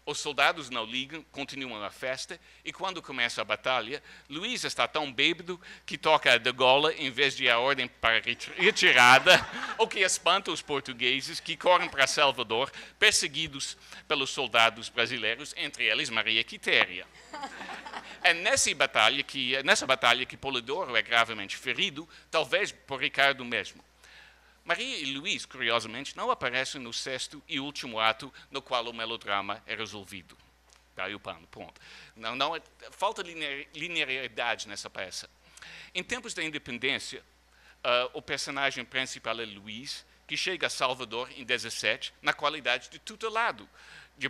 Os soldados não ligam, continuam a festa, e quando começa a batalha, Luís está tão bêbado que toca a degola em vez de a ordem para retirada, o que espanta os portugueses que correm para Salvador, perseguidos pelos soldados brasileiros, entre eles Maria Quitéria. É nessa batalha que Polidoro é gravemente ferido, talvez por Ricardo mesmo. Maria e Luís, curiosamente, não aparecem no sexto e último ato no qual o melodrama é resolvido. Daí o pano, ponto. Falta linearidade nessa peça. Em tempos da independência, o personagem principal é Luís, que chega a Salvador em 17, na qualidade de tutelado de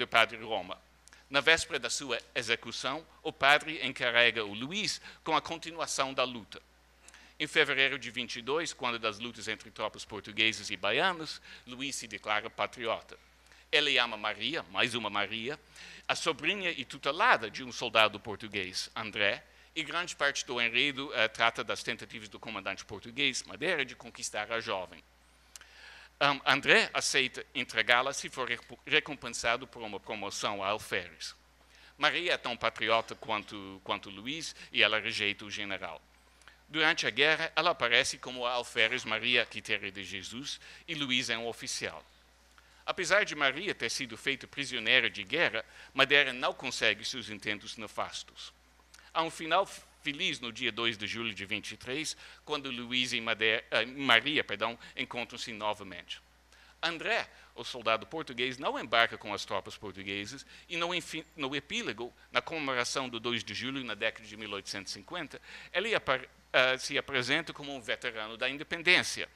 padre Roma. Na véspera da sua execução, o padre encarrega o Luís com a continuação da luta. Em fevereiro de 22, quando das lutas entre tropas portuguesas e baianos, Luís se declara patriota. Ele ama Maria, mais uma Maria, a sobrinha e tutelada de um soldado português, André, e grande parte do enredo trata das tentativas do comandante português, Madeira, de conquistar a jovem. André aceita entregá-la se for recompensado por uma promoção a alferes. Maria é tão patriota quanto Luís e ela rejeita o general. Durante a guerra, ela aparece como a alferes Maria Quitéria de Jesus e Luís é um oficial. Apesar de Maria ter sido feita prisioneira de guerra, Madeira não consegue seus intentos nefastos. Há um final feliz no dia 2 de julho de 23, quando Luís e Maria encontram-se novamente. André, o soldado português, não embarca com as tropas portuguesas e no epílogo, na comemoração do 2 de julho, na década de 1850, ele se apresenta como um veterano da independência,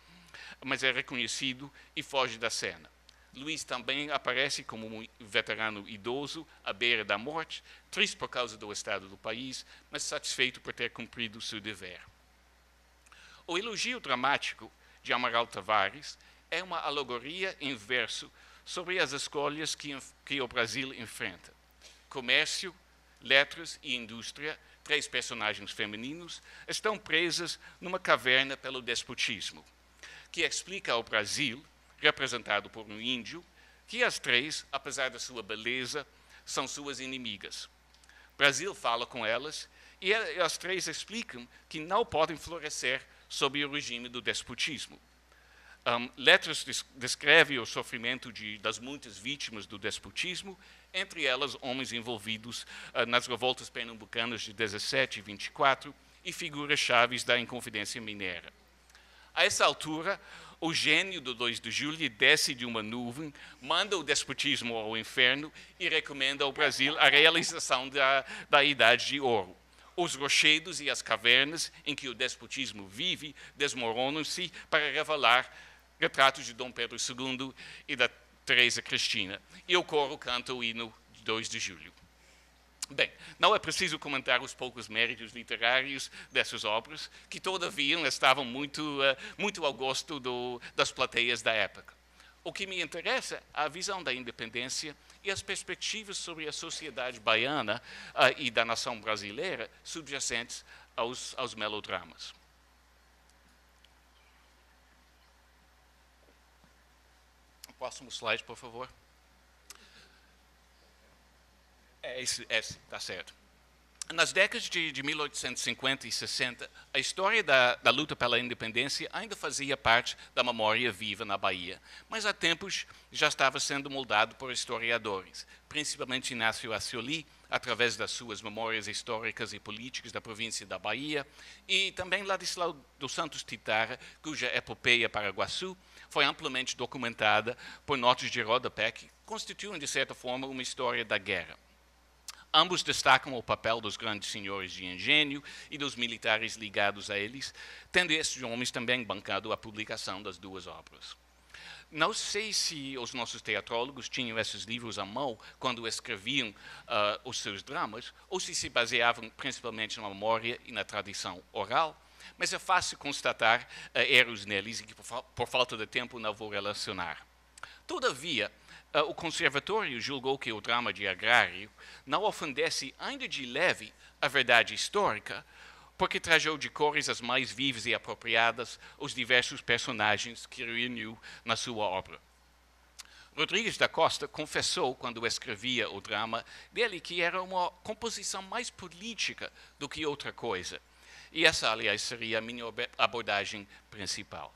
mas é reconhecido e foge da cena. Luís também aparece como um veterano idoso, à beira da morte, triste por causa do estado do país, mas satisfeito por ter cumprido seu dever. O elogio dramático de Amaral Tavares é uma alegoria em verso sobre as escolhas que o Brasil enfrenta. Comércio, letras e indústria, 3 personagens femininos, estão presas numa caverna pelo despotismo, que explica ao Brasil, representado por um índio, que as 3, apesar da sua beleza, são suas inimigas. Brasil fala com elas e as 3 explicam que não podem florescer sob o regime do despotismo. Letras descreve o sofrimento das muitas vítimas do despotismo, entre elas homens envolvidos nas revoltas pernambucanas de 17 e 24 e figuras chaves da Inconfidência Mineira. A essa altura, o gênio do 2 de julho desce de uma nuvem, manda o despotismo ao inferno e recomenda ao Brasil a realização da Idade de Ouro. Os rochedos e as cavernas em que o despotismo vive desmoronam-se para revelar retratos de Dom Pedro II e da Teresa Cristina. E o coro canta o hino de 2 de julho. Bem, não é preciso comentar os poucos méritos literários dessas obras, que todavia estavam muito ao gosto das plateias da época. O que me interessa é a visão da independência e as perspectivas sobre a sociedade baiana e da nação brasileira subjacentes aos melodramas. Próximo slide, por favor. Esse está certo. Nas décadas de 1850 e 60, a história da luta pela independência ainda fazia parte da memória viva na Bahia, mas há tempos já estava sendo moldado por historiadores, principalmente Inácio Ascioli, através das suas memórias históricas e políticas da província da Bahia, e também Ladislau dos Santos Titara, cuja epopeia Paraguaçu foi amplamente documentada por notas de rodapé que constituem, de certa forma, uma história da guerra. Ambos destacam o papel dos grandes senhores de engenho e dos militares ligados a eles, tendo estes homens também bancado a publicação das duas obras. Não sei se os nossos teatrólogos tinham esses livros à mão quando escreviam os seus dramas, ou se baseavam principalmente na memória e na tradição oral, mas é fácil constatar erros neles e que, por falta de tempo, não vou relacionar. Todavia, o conservatório julgou que o drama de Agrário não ofendesse ainda de leve a verdade histórica, porque trajou de cores as mais vivas e apropriadas os diversos personagens que reuniu na sua obra. Rodrigues da Costa confessou, quando escrevia o drama, dele que era uma composição mais política do que outra coisa. E essa, aliás, seria a minha abordagem principal.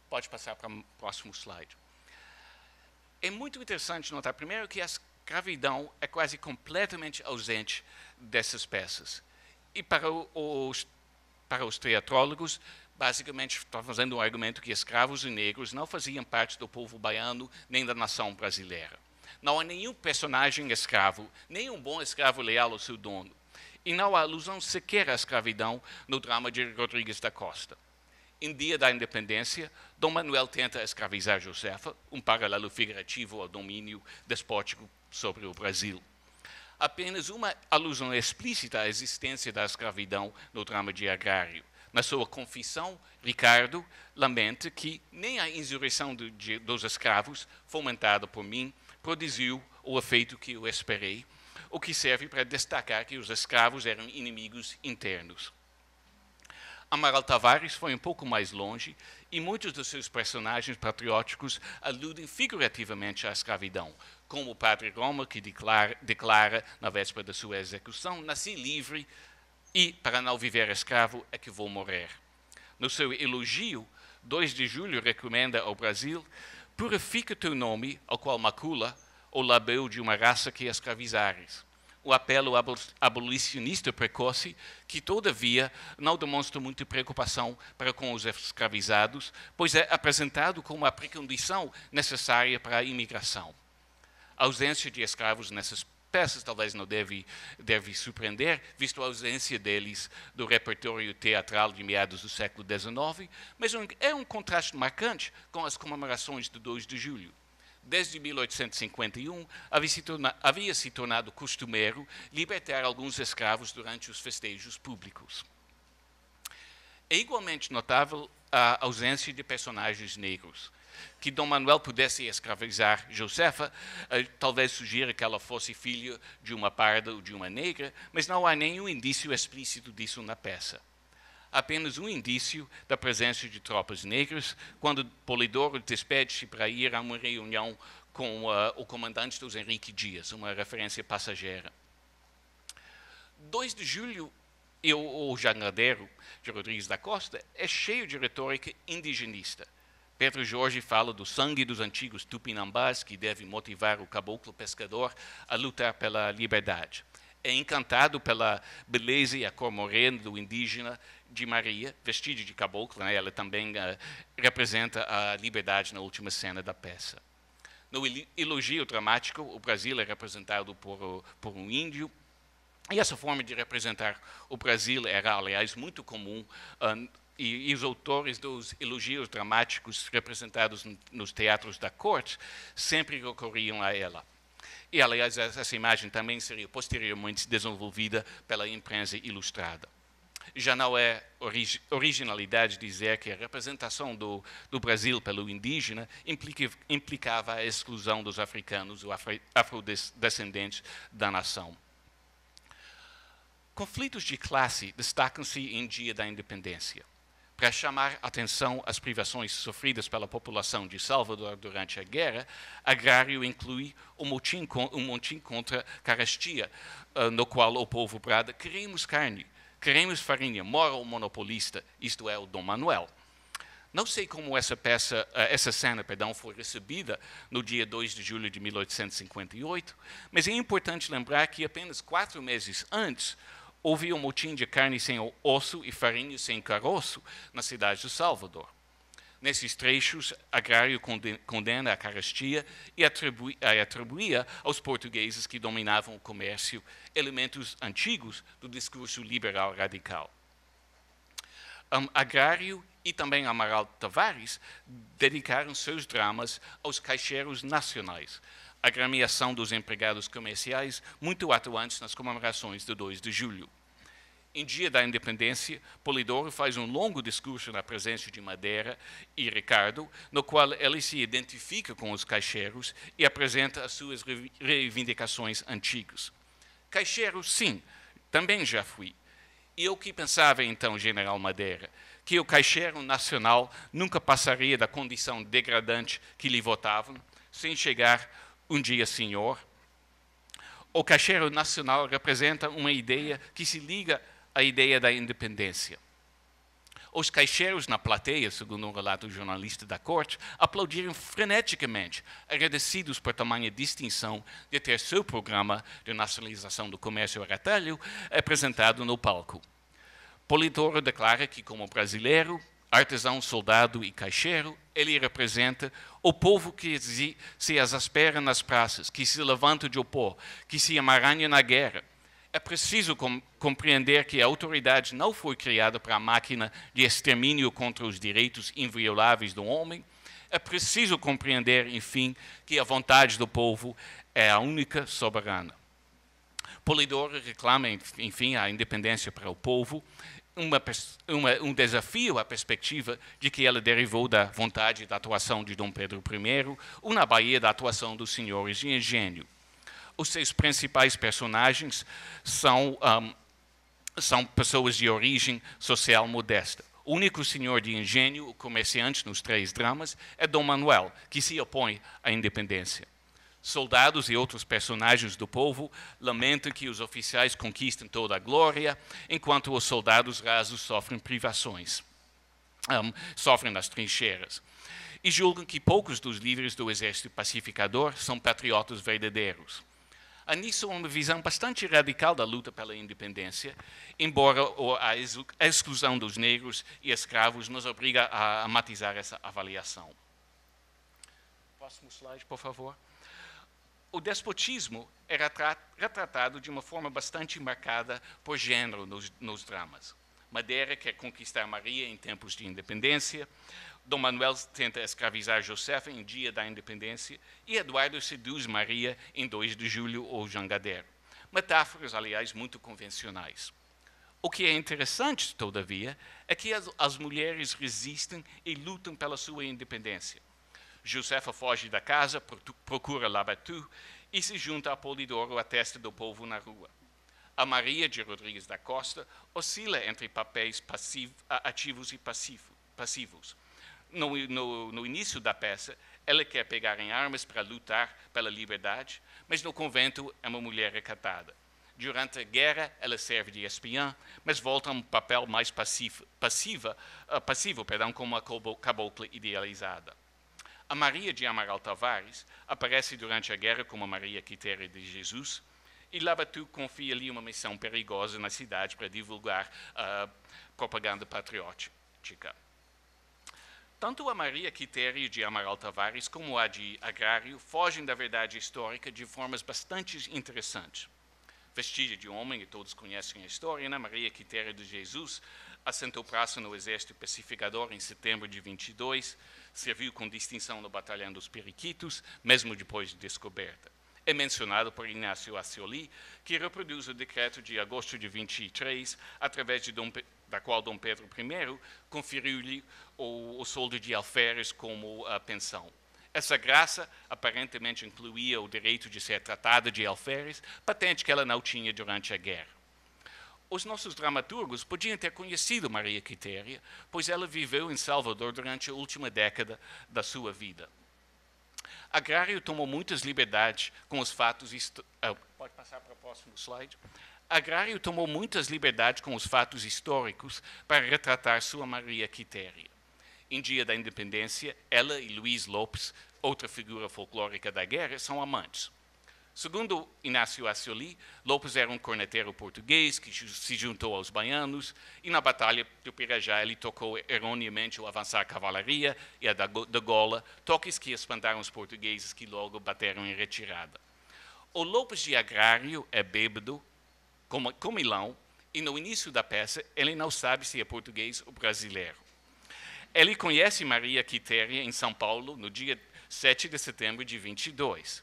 Pode passar para o próximo slide. É muito interessante notar, primeiro, que a escravidão é quase completamente ausente dessas peças. E para os teatrólogos, basicamente, está fazendo um argumento que escravos e negros não faziam parte do povo baiano nem da nação brasileira. Não há nenhum personagem escravo, nem um bom escravo leal ao seu dono. E não há alusão sequer à escravidão no drama de Rodrigues da Costa. Em Dia da Independência, Dom Manuel tenta escravizar Josefa, um paralelo figurativo ao domínio despótico sobre o Brasil. Apenas uma alusão explícita à existência da escravidão no drama de Agrário. Na sua confissão, Ricardo lamenta que nem a insurreição dos escravos, fomentada por mim, produziu o efeito que eu esperei, o que serve para destacar que os escravos eram inimigos internos. Amaral Tavares foi um pouco mais longe e muitos dos seus personagens patrióticos aludem figurativamente à escravidão, como o padre Roma, que declara na véspera da sua execução: nasci livre e, para não viver escravo, é que vou morrer. No seu elogio, 2 de julho recomenda ao Brasil: purifica teu nome, ao qual macula o labeu de uma raça que escravizares. O apelo abolicionista precoce, que, todavia, não demonstra muita preocupação para com os escravizados, pois é apresentado como a precondição necessária para a imigração. A ausência de escravos nessas peças talvez não deve surpreender, visto a ausência deles do repertório teatral de meados do século XIX, mas é um contraste marcante com as comemorações de 2 de julho. Desde 1851, havia se tornado costumeiro libertar alguns escravos durante os festejos públicos. É igualmente notável a ausência de personagens negros. Que Dom Manuel pudesse escravizar Josefa, talvez sugira que ela fosse filha de uma parda ou de uma negra, mas não há nenhum indício explícito disso na peça. Apenas um indício da presença de tropas negras, quando Polidoro despede-se para ir a uma reunião com o comandante dos Henrique Dias, uma referência passageira. 2 de julho, o Jangadeiro, de Rodrigues da Costa, é cheio de retórica indigenista. Pedro Jorge fala do sangue dos antigos tupinambás que deve motivar o caboclo pescador a lutar pela liberdade. É encantado pela beleza e a cor morena do indígena de Maria, vestida de caboclo, né? Ela também representa a liberdade na última cena da peça. No elogio dramático, o Brasil é representado por um índio, e essa forma de representar o Brasil era, aliás, muito comum, e os autores dos elogios dramáticos representados nos teatros da corte sempre recorriam a ela. E, aliás, essa imagem também seria posteriormente desenvolvida pela imprensa ilustrada. Já não é originalidade dizer que a representação do Brasil pelo indígena implicava a exclusão dos africanos ou afrodescendentes da nação. Conflitos de classe destacam-se em Dia da Independência. Para chamar atenção às privações sofridas pela população de Salvador durante a guerra, Agrário inclui um motim contra a carestia, no qual o povo brada: queremos carne, queremos farinha, mora o monopolista, isto é, o Dom Manuel. Não sei como essa cena foi recebida no dia 2 de julho de 1858, mas é importante lembrar que apenas 4 meses antes houve um motim de carne sem osso e farinha sem caroço na cidade de Salvador. Nesses trechos, Agrário condena a carestia e atribuía aos portugueses que dominavam o comércio elementos antigos do discurso liberal radical. Agrário e também Amaral Tavares dedicaram seus dramas aos caixeiros nacionais, a agremiação dos empregados comerciais muito atuantes nas comemorações do 2 de julho. Em dia da independência, Polidoro faz um longo discurso na presença de Madeira e Ricardo, no qual ele se identifica com os caixeiros e apresenta as suas reivindicações antigas. Caixeiro, sim, também já fui. E o que pensava então General Madeira? Que o caixeiro nacional nunca passaria da condição degradante que lhe votavam, sem chegar um dia senhor? O caixeiro nacional representa uma ideia que se liga à ideia da independência. Os caixeiros na plateia, segundo um relato do jornalista da corte, aplaudiram freneticamente, agradecidos por tamanha distinção de ter seu programa de nacionalização do comércio a retalho apresentado no palco. Polidoro declara que, como brasileiro, artesão, soldado e caixeiro, ele representa o povo que se exaspera nas praças, que se levanta de opor, que se emaranha na guerra. É preciso compreender que a autoridade não foi criada para a máquina de extermínio contra os direitos invioláveis do homem. É preciso compreender, enfim, que a vontade do povo é a única soberana. Polidoro reclama, enfim, a independência para o povo, um desafio à perspectiva de que ela derivou da vontade da atuação de Dom Pedro I, ou na Bahia da atuação dos senhores de engenho. Os seus principais personagens são pessoas de origem social modesta. O único senhor de engenho, o comerciante nos 3 dramas, é Dom Manuel, que se opõe à independência. Soldados e outros personagens do povo lamentam que os oficiais conquistem toda a glória, enquanto os soldados rasos sofrem privações, sofrem nas trincheiras. E julgam que poucos dos líderes do exército pacificador são patriotas verdadeiros. Há nisso uma visão bastante radical da luta pela independência, embora a exclusão dos negros e escravos nos obriga a matizar essa avaliação. Próximo slide, por favor. O despotismo é retratado de uma forma bastante marcada por gênero nos dramas. Madeira quer conquistar Maria em tempos de independência, Dom Manuel tenta escravizar Josefa em dia da independência e Eduardo seduz Maria em 2 de julho ou jangadeiro. Metáforas, aliás, muito convencionais. O que é interessante, todavia, é que as mulheres resistem e lutam pela sua independência. Josefa foge da casa, procura Labatu e se junta a Polidoro à testa do povo na rua. A Maria de Rodrigues da Costa oscila entre papéis ativos e passivos. No início da peça, ela quer pegar em armas para lutar pela liberdade, mas no convento é uma mulher recatada. Durante a guerra, ela serve de espiã, mas volta a um papel mais passivo, como uma cabocla idealizada. A Maria de Amaral Tavares aparece durante a guerra como a Maria Quitéria de Jesus, e Labatu confia-lhe uma missão perigosa na cidade para divulgar propaganda patriótica. Tanto a Maria Quitéria de Amaral Tavares como a de Agrário fogem da verdade histórica de formas bastante interessantes. Vestida de homem, e todos conhecem a história, né? Maria Quitéria de Jesus assentou praça no exército pacificador em setembro de 22, serviu com distinção no batalhão dos Periquitos, mesmo depois de descoberta. É mencionado por Inácio Ascioli, que reproduz o decreto de agosto de 23, através da qual Dom Pedro I conferiu-lhe o soldo de alferes como pensão. Essa graça aparentemente incluía o direito de ser tratada de alferes, patente que ela não tinha durante a guerra. os nossos dramaturgos podiam ter conhecido Maria Quitéria, pois ela viveu em Salvador durante a última década da sua vida. Agrário tomou muitas liberdades com os fatos... Pode passar para o próximo slide? Agrário tomou muitas liberdades com os fatos históricos para retratar sua Maria Quitéria. Em Dia da Independência, ela e Luís Lopes, outra figura folclórica da guerra, são amantes. Segundo Inácio Ascioli, Lopes era um corneteiro português que se juntou aos baianos e na Batalha do Pirajá ele tocou erroneamente o avançar cavalaria e a da gola, toques que espantaram os portugueses que logo bateram em retirada. O Lopes de Agrário é bêbado, comilão, e no início da peça ele não sabe se é português ou brasileiro. Ele conhece Maria Quitéria em São Paulo no dia 7 de setembro de 22.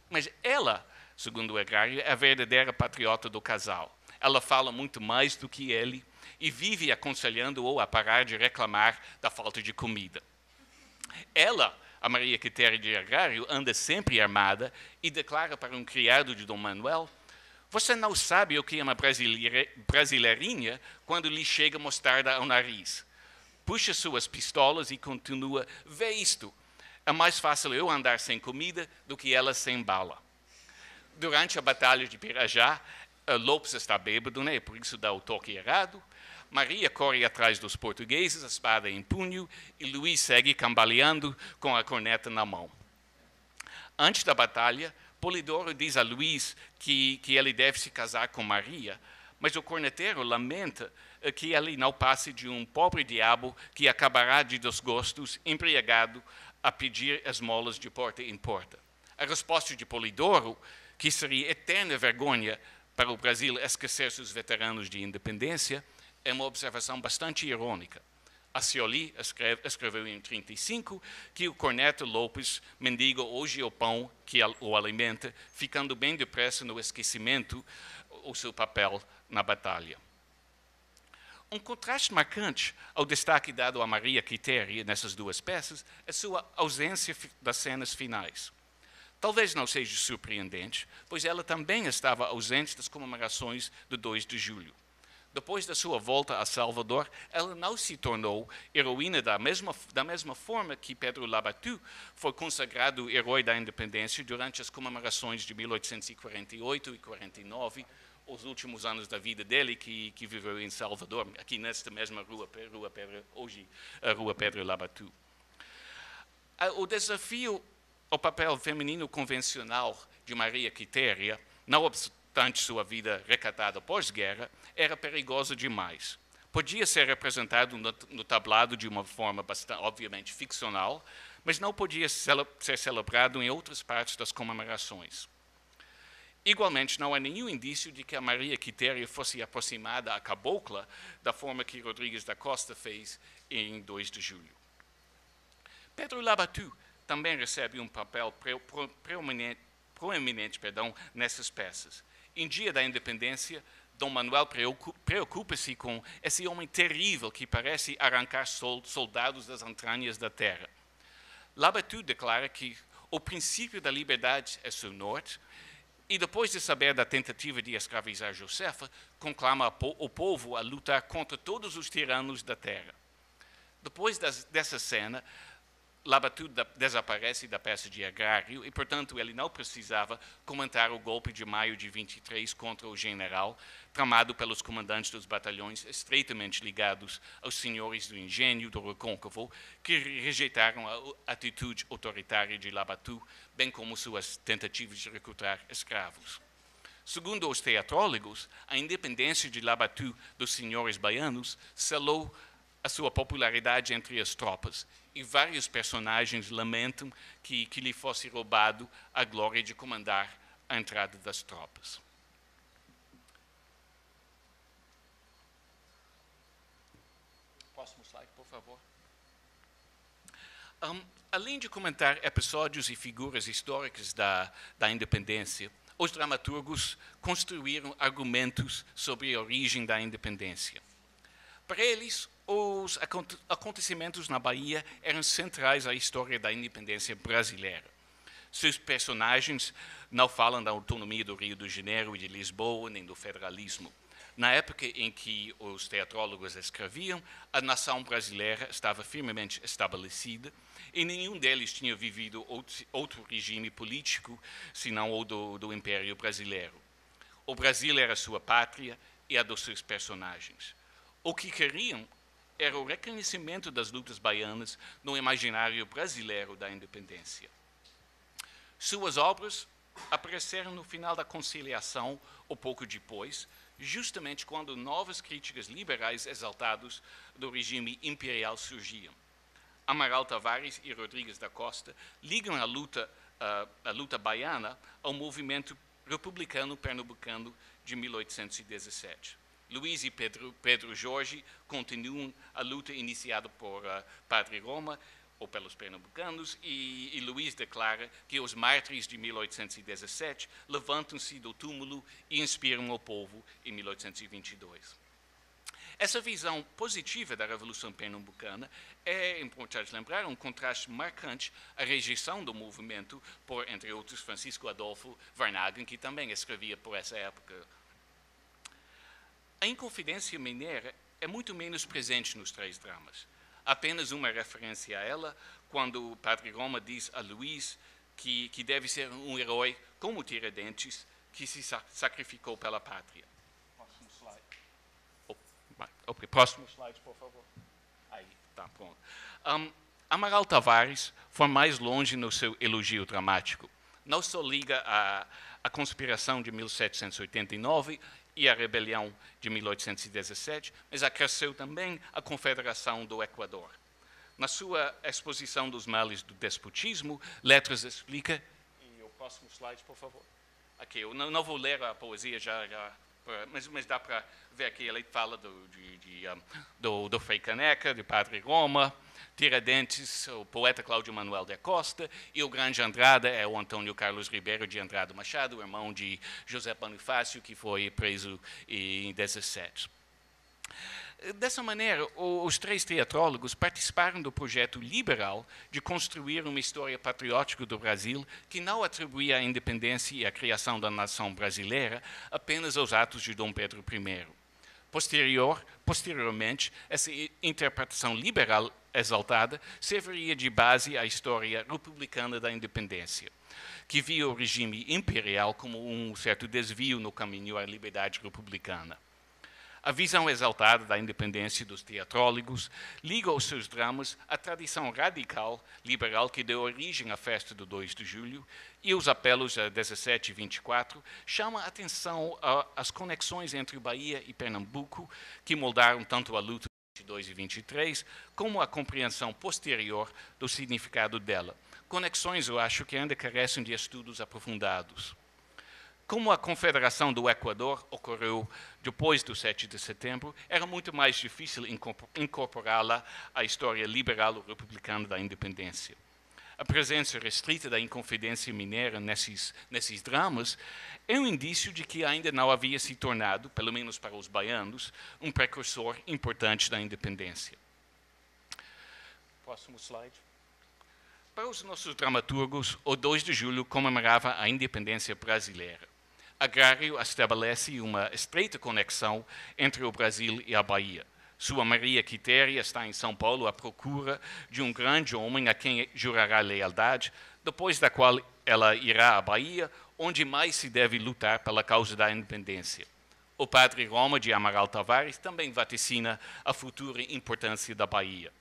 Mas ela, segundo o Agrário, é a verdadeira patriota do casal. Ela fala muito mais do que ele e vive aconselhando-o a parar de reclamar da falta de comida. Ela, a Maria Quitéria de Agrário, anda sempre armada e declara para um criado de Dom Manuel: "Você não sabe o que é uma brasileirinha quando lhe chega mostarda ao nariz." Puxa suas pistolas e continua: "Vê isto. É mais fácil eu andar sem comida do que ela sem bala." Durante a Batalha de Pirajá, Lopes está bêbado, né? Por isso dá o toque errado. Maria corre atrás dos portugueses, a espada em punho, e Luís segue cambaleando com a corneta na mão. Antes da batalha, Polidoro diz a Luís que ele deve se casar com Maria, mas o corneteiro lamenta que ele não passe de um pobre diabo que acabará de desgostos, embriagado, a pedir esmolas de porta em porta. A resposta de Polidoro, que seria eterna vergonha para o Brasil esquecer seus veteranos de independência, é uma observação bastante irônica. Ascioli escreveu em 1935 que o corneto Lopes mendiga hoje o pão que o alimenta, ficando bem depressa no esquecimento o seu papel na batalha. Um contraste marcante ao destaque dado a Maria Quitéria nessas duas peças é sua ausência das cenas finais. Talvez não seja surpreendente, pois ela também estava ausente das comemorações do 2 de julho. Depois da sua volta a Salvador, ela não se tornou heroína da mesma forma que Pedro Labatut foi consagrado herói da independência durante as comemorações de 1848 e 49, os últimos anos da vida dele, que viveu em Salvador, aqui nesta mesma rua hoje a Rua Pedro Labatut. O desafio ao papel feminino convencional de Maria Quitéria, não obstante sua vida recatada pós-guerra, era perigosa demais. Podia ser representado no tablado de uma forma bastante, obviamente, ficcional, mas não podia ser celebrado em outras partes das comemorações. Igualmente, não há nenhum indício de que a Maria Quitéria fosse aproximada à cabocla da forma que Rodrigues da Costa fez em 2 de julho. Pedro Labatut também recebe um papel proeminente nessas peças. Em Dia da Independência, Dom Manuel preocupa-se com esse homem terrível que parece arrancar soldados das entranhas da terra. Labatut declara que o princípio da liberdade é seu norte, e depois de saber da tentativa de escravizar Josefa, conclama o povo a lutar contra todos os tiranos da terra. Depois dessa cena, Labatut desaparece da peça de Agrário e, portanto, ele não precisava comentar o golpe de maio de 23 contra o general, tramado pelos comandantes dos batalhões estreitamente ligados aos senhores do engenho do Recôncavo, que rejeitaram a atitude autoritária de Labatut, bem como suas tentativas de recrutar escravos. Segundo os teatrólogos, a independência de Labatut dos senhores baianos selou a sua popularidade entre as tropas, e vários personagens lamentam que lhe fosse roubado a glória de comandar a entrada das tropas. Próximo slide, por favor. Além de comentar episódios e figuras históricas da independência, os dramaturgos construíram argumentos sobre a origem da independência. Para eles, os acontecimentos na Bahia eram centrais à história da independência brasileira. Seus personagens não falam da autonomia do Rio de Janeiro e de Lisboa, nem do federalismo. Na época em que os teatrólogos escreviam, a nação brasileira estava firmemente estabelecida e nenhum deles tinha vivido outro regime político senão o do Império Brasileiro. O Brasil era sua pátria e a dos seus personagens. O que queriam era o reconhecimento das lutas baianas no imaginário brasileiro da independência. Suas obras apareceram no final da conciliação ou pouco depois, justamente quando novas críticas liberais exaltados do regime imperial surgiam. Amaral Tavares e Rodrigues da Costa ligam a luta baiana ao movimento republicano pernambucano de 1817. Luiz e Pedro Jorge continuam a luta iniciada por Padre Roma ou pelos pernambucanos, e Luiz declara que os mártires de 1817 levantam-se do túmulo e inspiram o povo em 1822. Essa visão positiva da Revolução Pernambucana é importante lembrar um contraste marcante à rejeição do movimento por, entre outros, Francisco Adolfo Varnagen, que também escrevia por essa época. A Inconfidência Mineira é muito menos presente nos três dramas. Apenas uma referência a ela, quando o Padre Roma diz a Luís que deve ser um herói como Tiradentes, que se sacrificou pela pátria. Próximo slide. Próximo slide, por favor. Aí, está pronto. Amaral Tavares foi mais longe no seu elogio dramático. Não só liga a conspiração de 1789 e a rebelião de 1817, mas acresceu também a Confederação do Equador. Na sua exposição dos males do despotismo, Letras explica... E o próximo slide, por favor. Aqui, eu não vou ler a poesia mas dá para ver aqui, ele fala do Frei Caneca, do Padre Roma, Tiradentes, o poeta Cláudio Manuel da Costa, e o grande Andrada é o Antônio Carlos Ribeiro de Andrada Machado, irmão de José Bonifácio, que foi preso em 17. Dessa maneira, os três teatrólogos participaram do projeto liberal de construir uma história patriótica do Brasil que não atribuía a independência e a criação da nação brasileira apenas aos atos de Dom Pedro I. Posteriormente, essa interpretação liberal exaltada serviria de base à história republicana da independência, que via o regime imperial como um certo desvio no caminho à liberdade republicana. A visão exaltada da independência dos teatrólogos liga aos seus dramas a tradição radical liberal que deu origem à festa do 2 de julho, e os apelos a 17 e 24 chamam a atenção às conexões entre Bahia e Pernambuco, que moldaram tanto a luta de 22 e 23, como a compreensão posterior do significado dela. Conexões, eu acho, que ainda carecem de estudos aprofundados. Como a Confederação do Equador ocorreu depois do 7 de setembro, era muito mais difícil incorporá-la à história liberal ou republicana da independência. A presença restrita da Inconfidência Mineira nesses dramas é um indício de que ainda não havia se tornado, pelo menos para os baianos, um precursor importante da independência. Próximo slide. Para os nossos dramaturgos, o 2 de julho comemorava a independência brasileira. Agrário estabelece uma estreita conexão entre o Brasil e a Bahia. Sua Maria Quitéria está em São Paulo à procura de um grande homem a quem jurará lealdade, depois da qual ela irá à Bahia, onde mais se deve lutar pela causa da independência. O Padre Roma de Amaral Tavares também vaticina a futura importância da Bahia.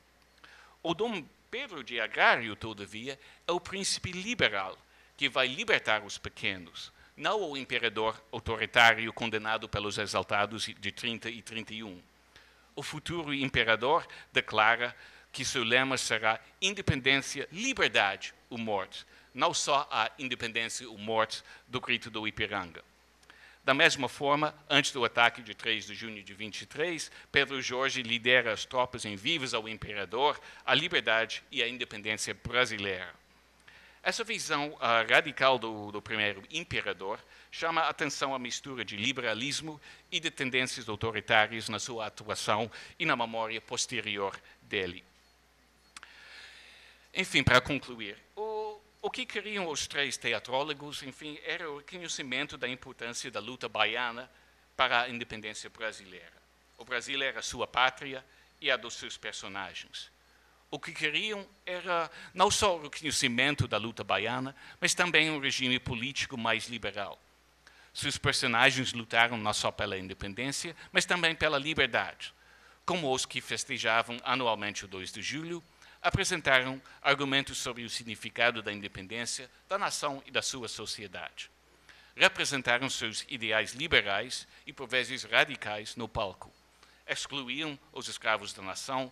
O Dom Pedro de Agrário, todavia, é o príncipe liberal que vai libertar os pequenos, não o imperador autoritário condenado pelos exaltados de 30 e 31. O futuro imperador declara que seu lema será independência, liberdade ou morte, não só a independência ou morte do grito do Ipiranga. Da mesma forma, antes do ataque de 3 de junho de 23, Pedro Jorge lidera as tropas em vivas ao imperador, a liberdade e a independência brasileira. Essa visão radical do primeiro imperador chama a atenção à mistura de liberalismo e de tendências autoritárias na sua atuação e na memória posterior dele. Enfim, para concluir, o que queriam os três teatrólogos, enfim, era o reconhecimento da importância da luta baiana para a independência brasileira. O Brasil era sua pátria e a dos seus personagens. O que queriam era não só o reconhecimento da luta baiana, mas também um regime político mais liberal. Seus personagens lutaram não só pela independência, mas também pela liberdade. Como os que festejavam anualmente o 2 de julho, apresentaram argumentos sobre o significado da independência, da nação e da sua sociedade. Representaram seus ideais liberais e, por vezes, radicais no palco. Excluíam os escravos da nação,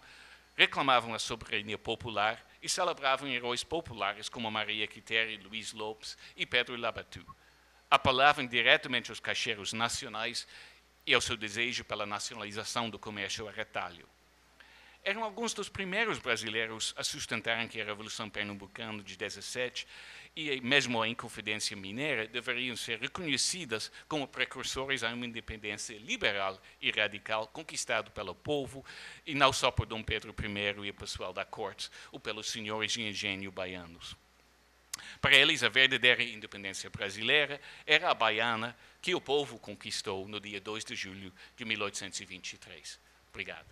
reclamavam a soberania popular e celebravam heróis populares como Maria Quitéria, Luís Lopes e Pedro Labatut. Apelavam diretamente aos caixeiros nacionais e ao seu desejo pela nacionalização do comércio a retalho. Eram alguns dos primeiros brasileiros a sustentarem que a Revolução Pernambucana de 17 e mesmo a Inconfidência Mineira deveriam ser reconhecidas como precursores a uma independência liberal e radical conquistada pelo povo, e não só por Dom Pedro I e o pessoal da corte, ou pelos senhores de engenho baianos. Para eles, a verdadeira independência brasileira era a baiana que o povo conquistou no dia 2 de julho de 1823. Obrigado.